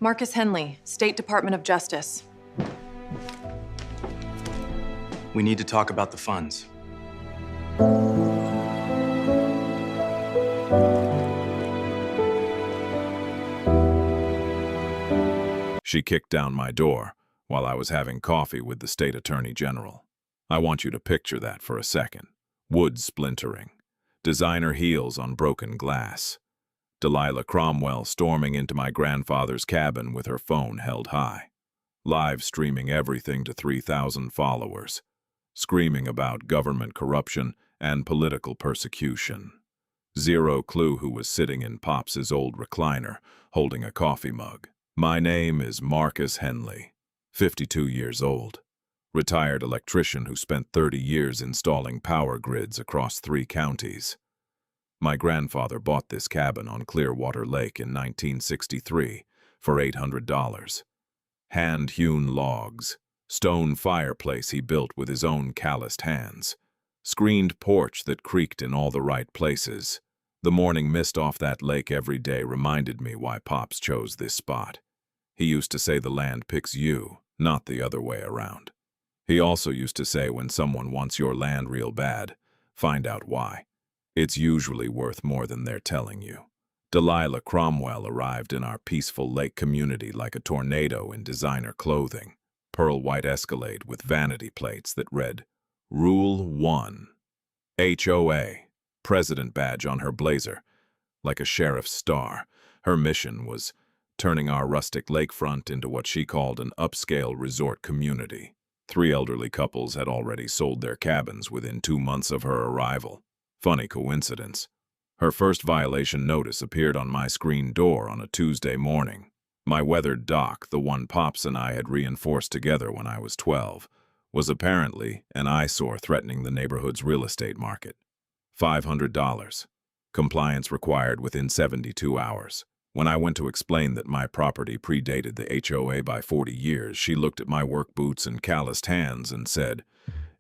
Marcus Henley, State Department of Justice. We need to talk about the funds. She kicked down my door while I was having coffee with the state attorney general. I want you to picture that for a second. Wood splintering, designer heels on broken glass, Delilah Cromwell storming into my grandfather's cabin with her phone held high, live streaming everything to 3,000 followers, screaming about government corruption and political persecution. Zero clue who was sitting in Pops's old recliner, holding a coffee mug. My name is Marcus Henley, 52 years old, retired electrician who spent 30 years installing power grids across 3 counties. My grandfather bought this cabin on Clearwater Lake in 1963 for $800. Hand-hewn logs, stone fireplace he built with his own calloused hands, screened porch that creaked in all the right places. The morning mist off that lake every day reminded me why Pops chose this spot. He used to say the land picks you, not the other way around. He also used to say when someone wants your land real bad, find out why. It's usually worth more than they're telling you. Delilah Cromwell arrived in our peaceful lake community like a tornado in designer clothing, pearl white Escalade with vanity plates that read, Rule 1, HOA, President badge on her blazer, like a sheriff's star. Her mission was turning our rustic lakefront into what she called an upscale resort community. 3 elderly couples had already sold their cabins within 2 months of her arrival. Funny coincidence. Her first violation notice appeared on my screen door on a Tuesday morning. My weathered dock, the one Pops and I had reinforced together when I was 12, was apparently an eyesore threatening the neighborhood's real estate market. $500. Compliance required within 72 hours. When I went to explain that my property predated the HOA by 40 years, she looked at my work boots and calloused hands and said,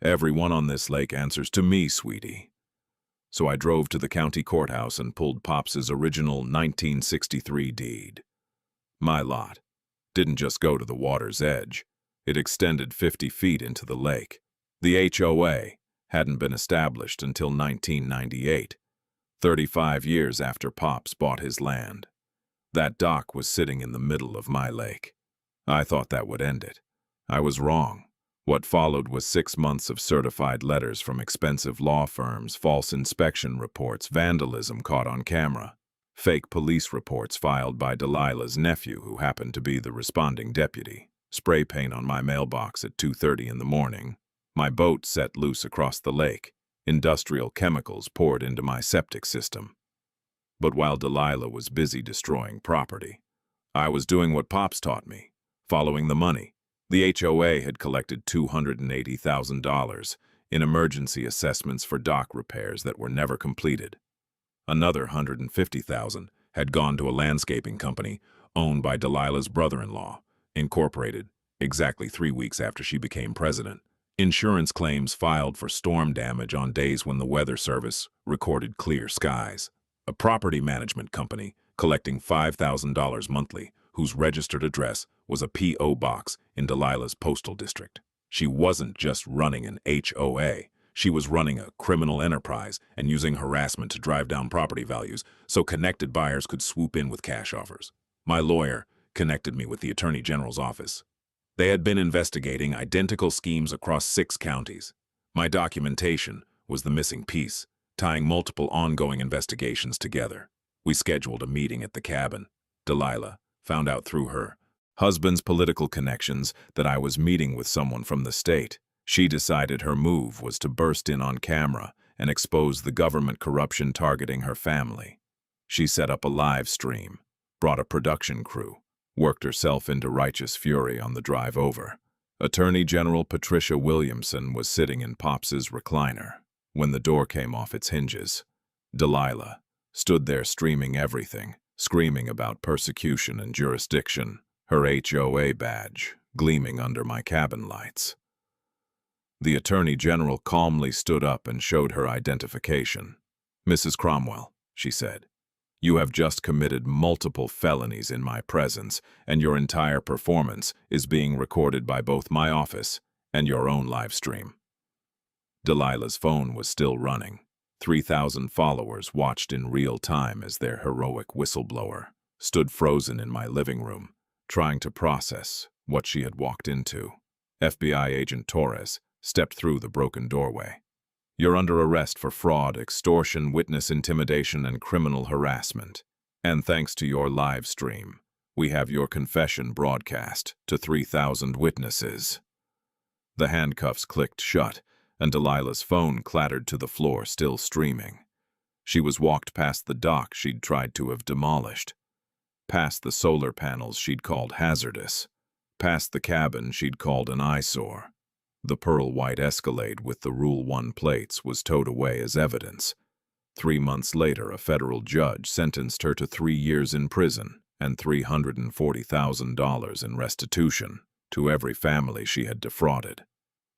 "Everyone on this lake answers to me, sweetie." So I drove to the county courthouse and pulled Pops's original 1963 deed. My lot didn't just go to the water's edge. It extended 50 feet into the lake. The HOA hadn't been established until 1998, 35 years after Pops bought his land. That dock was sitting in the middle of my lake. I thought that would end it. I was wrong. What followed was 6 months of certified letters from expensive law firms, false inspection reports, vandalism caught on camera, fake police reports filed by Delilah's nephew, who happened to be the responding deputy, spray paint on my mailbox at 2:30 in the morning, my boat set loose across the lake, industrial chemicals poured into my septic system. But while Delilah was busy destroying property, I was doing what Pops taught me, following the money. The HOA had collected $280,000 in emergency assessments for dock repairs that were never completed. Another $150,000 had gone to a landscaping company owned by Delilah's brother-in-law, incorporated exactly 3 weeks after she became president. Insurance claims filed for storm damage on days when the Weather Service recorded clear skies. A property management company collecting $5,000 monthly, whose registered address was a P.O. box in Delilah's postal district. She wasn't just running an HOA. She was running a criminal enterprise and using harassment to drive down property values so connected buyers could swoop in with cash offers. My lawyer connected me with the Attorney General's office. They had been investigating identical schemes across 6 counties. My documentation was the missing piece, tying multiple ongoing investigations together. We scheduled a meeting at the cabin. Delilah found out through her husband's political connections that I was meeting with someone from the state. She decided her move was to burst in on camera and expose the government corruption targeting her family. She set up a live stream, brought a production crew, worked herself into righteous fury on the drive over. Attorney General Patricia Williamson was sitting in Pops's recliner when the door came off its hinges. Delilah stood there streaming everything, screaming about persecution and jurisdiction, her HOA badge gleaming under my cabin lights. The Attorney General calmly stood up and showed her identification. "Mrs. Cromwell," she said, You have just committed multiple felonies in my presence, and your entire performance is being recorded by both my office and your own live stream." Delilah's phone was still running. 3,000 followers watched in real time as their heroic whistleblower stood frozen in my living room, trying to process what she had walked into. FBI agent Torres stepped through the broken doorway. "You're under arrest for fraud, extortion, witness intimidation, and criminal harassment. And thanks to your live stream, we have your confession broadcast to 3,000 witnesses." The handcuffs clicked shut, and Delilah's phone clattered to the floor, still streaming. She was walked past the dock she'd tried to have demolished, past the solar panels she'd called hazardous, past the cabin she'd called an eyesore. The pearl-white Escalade with the Rule 1 plates was towed away as evidence. 3 months later, a federal judge sentenced her to 3 years in prison and $340,000 in restitution to every family she had defrauded.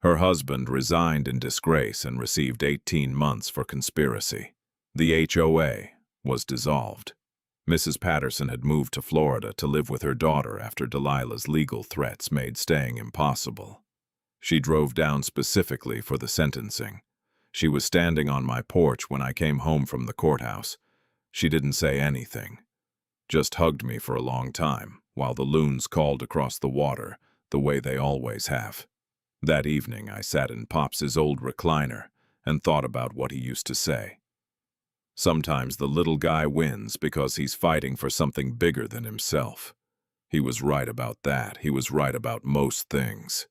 Her husband resigned in disgrace and received 18 months for conspiracy. The HOA was dissolved. Mrs. Patterson had moved to Florida to live with her daughter after Delilah's legal threats made staying impossible. She drove down specifically for the sentencing. She was standing on my porch when I came home from the courthouse. She didn't say anything, just hugged me for a long time while the loons called across the water the way they always have. That evening, I sat in Pops's old recliner and thought about what he used to say. "Sometimes the little guy wins because he's fighting for something bigger than himself." He was right about that. He was right about most things.